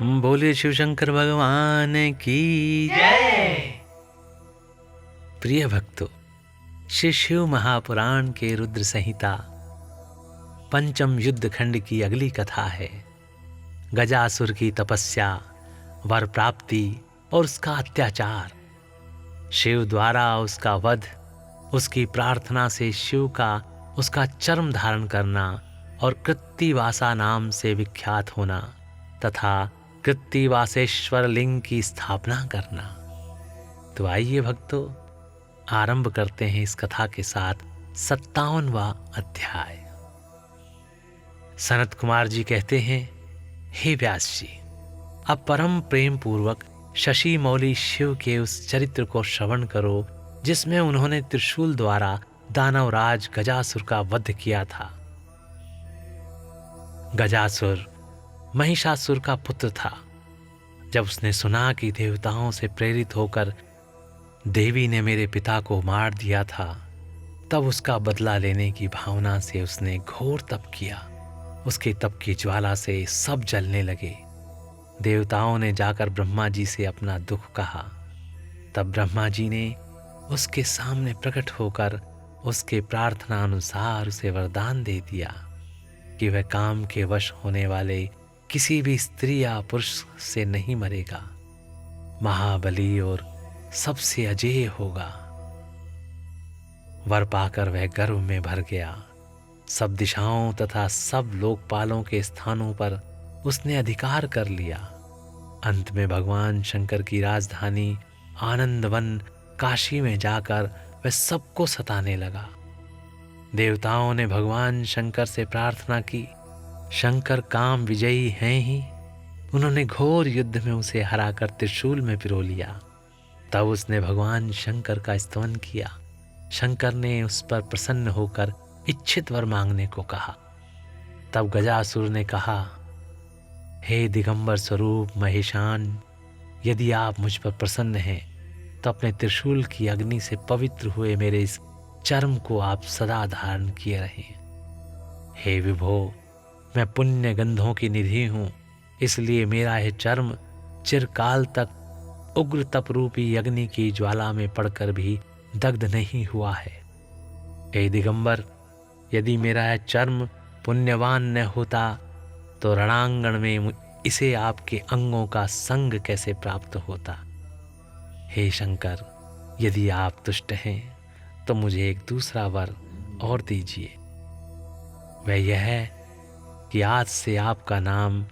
बोले शिव शंकर भगवान की जय। प्रिय भक्तों, श्री शिव महापुराण के रुद्र संहिता पंचम युद्ध खंड की अगली कथा है गजासुर की तपस्या, वर प्राप्ति और उसका अत्याचार। शिव द्वारा उसका वध, उसकी प्रार्थना से शिव का उसका चर्म धारण करना और कृत्तिवासा नाम से विख्यात होना तथा कृत्तिवासेश्वर लिंग की स्थापना करना। तो आइए भक्तों, आरंभ करते हैं इस कथा के साथ 57वां अध्याय। सनत कुमार जी कहते हैं, हे व्यास जी, अब परम प्रेम पूर्वक शशि मौली शिव के उस चरित्र को श्रवण करो जिसमें उन्होंने त्रिशूल द्वारा दानवराज गजासुर का वध किया था। गजासुर महिषासुर का पुत्र था। जब उसने सुना कि देवताओं से प्रेरित होकर देवी ने मेरे पिता को मार दिया था, तब उसका बदला लेने की भावना से उसने घोर तप किया। उसके तप की ज्वाला से सब जलने लगे। देवताओं ने जाकर ब्रह्मा जी से अपना दुख कहा। तब ब्रह्मा जी ने उसके सामने प्रकट होकर उसके प्रार्थना अनुसार उसे वरदान दे दिया कि वह काम के वश होने वाले किसी भी स्त्री या पुरुष से नहीं मरेगा, महाबली और सबसे अजेय होगा। वर पाकर वह गर्व में भर गया। सब दिशाओं तथा सब लोकपालों के स्थानों पर उसने अधिकार कर लिया। अंत में भगवान शंकर की राजधानी आनंदवन काशी में जाकर वह सबको सताने लगा। देवताओं ने भगवान शंकर से प्रार्थना की। शंकर काम विजयी हैं ही। उन्होंने घोर युद्ध में उसे हराकर त्रिशूल में पिरो लिया। तब उसने भगवान शंकर का स्तवन किया। शंकर ने उस पर प्रसन्न होकर इच्छित वर मांगने को कहा। तब गजासुर ने कहा, हे दिगंबर स्वरूप महेशान, यदि आप मुझ पर प्रसन्न हैं तो अपने त्रिशूल की अग्नि से पवित्र हुए मेरे इस चर्म को आप सदा धारण किए रहें। हे विभो, मैं पुण्य गंधों की निधि हूं, इसलिए मेरा यह चर्म चिरकाल तक उग्र तपरूपी अग्नि की ज्वाला में पड़कर भी दग्ध नहीं हुआ है। हे दिगंबर, यदि मेरा यह चर्म पुण्यवान न होता तो रणांगण में इसे आपके अंगों का संग कैसे प्राप्त होता। हे शंकर, यदि आप तुष्ट हैं तो मुझे एक दूसरा वर और दीजिए। वह यह है कि आज से आपका नाम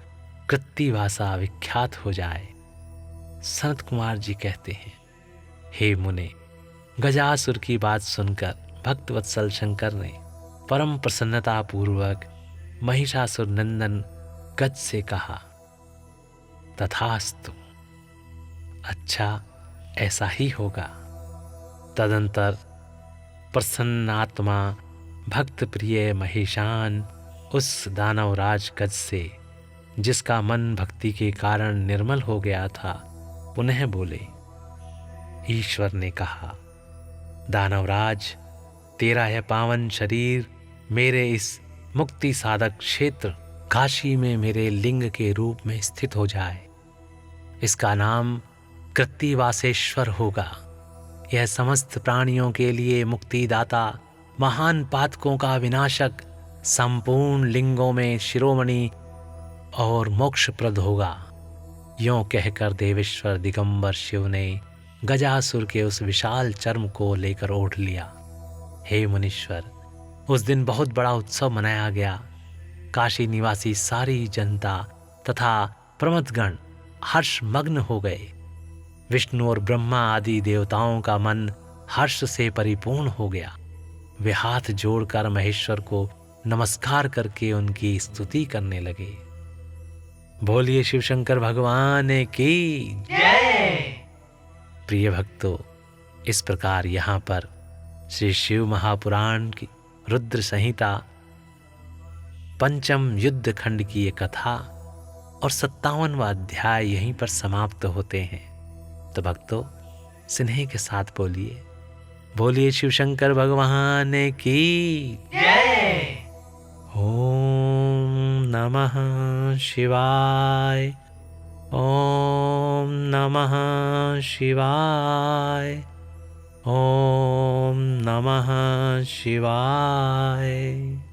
कृत्तिवासा विख्यात हो जाए। सनत कुमार जी कहते हैं, हे मुने, गजासुर की बात सुनकर भक्तवत्सल शंकर ने परम प्रसन्नता पूर्वक महिषासुर नंदन गज से कहा, तथास्तु, अच्छा ऐसा ही होगा। तदंतर प्रसन्नात्मा भक्त प्रिय महेशान उस दानवराज गज से, जिसका मन भक्ति के कारण निर्मल हो गया था, पुनः बोले। ईश्वर ने कहा, दानवराज, तेरा यह पावन शरीर मेरे इस मुक्ति साधक क्षेत्र काशी में मेरे लिंग के रूप में स्थित हो जाए। इसका नाम कृत्तिवासेश्वर होगा। यह समस्त प्राणियों के लिए मुक्तिदाता, महान पातकों का विनाशक, संपूर्ण लिंगों में शिरोमणि और मोक्षप्रद होगा। यों कहकर देवेश्वर दिगंबर शिव ने गजासुर के उस विशाल चर्म को लेकर ओढ़ लिया। हे मुनीश्वर, उस दिन बहुत बड़ा उत्सव मनाया गया। काशी निवासी सारी जनता तथा प्रमथगण हर्षमग्न हो गए। विष्णु और ब्रह्मा आदि देवताओं का मन हर्ष से परिपूर्ण हो गया। वे हाथ जोड़कर महेश्वर को नमस्कार करके उनकी स्तुति करने लगे। बोलिए शिव शंकर भगवान की जय। प्रिय भक्तों, इस प्रकार यहाँ पर श्री शिव महापुराण की रुद्र संहिता पंचम युद्ध खंड की ये कथा और 57वां अध्याय यहीं पर समाप्त होते हैं। तो भक्तों, स्नेह के साथ बोलिए, बोलिए शिव शंकर भगवान की जय। ओम नमः शिवाय। ओम नमः शिवाय। ओम नमः शिवाय।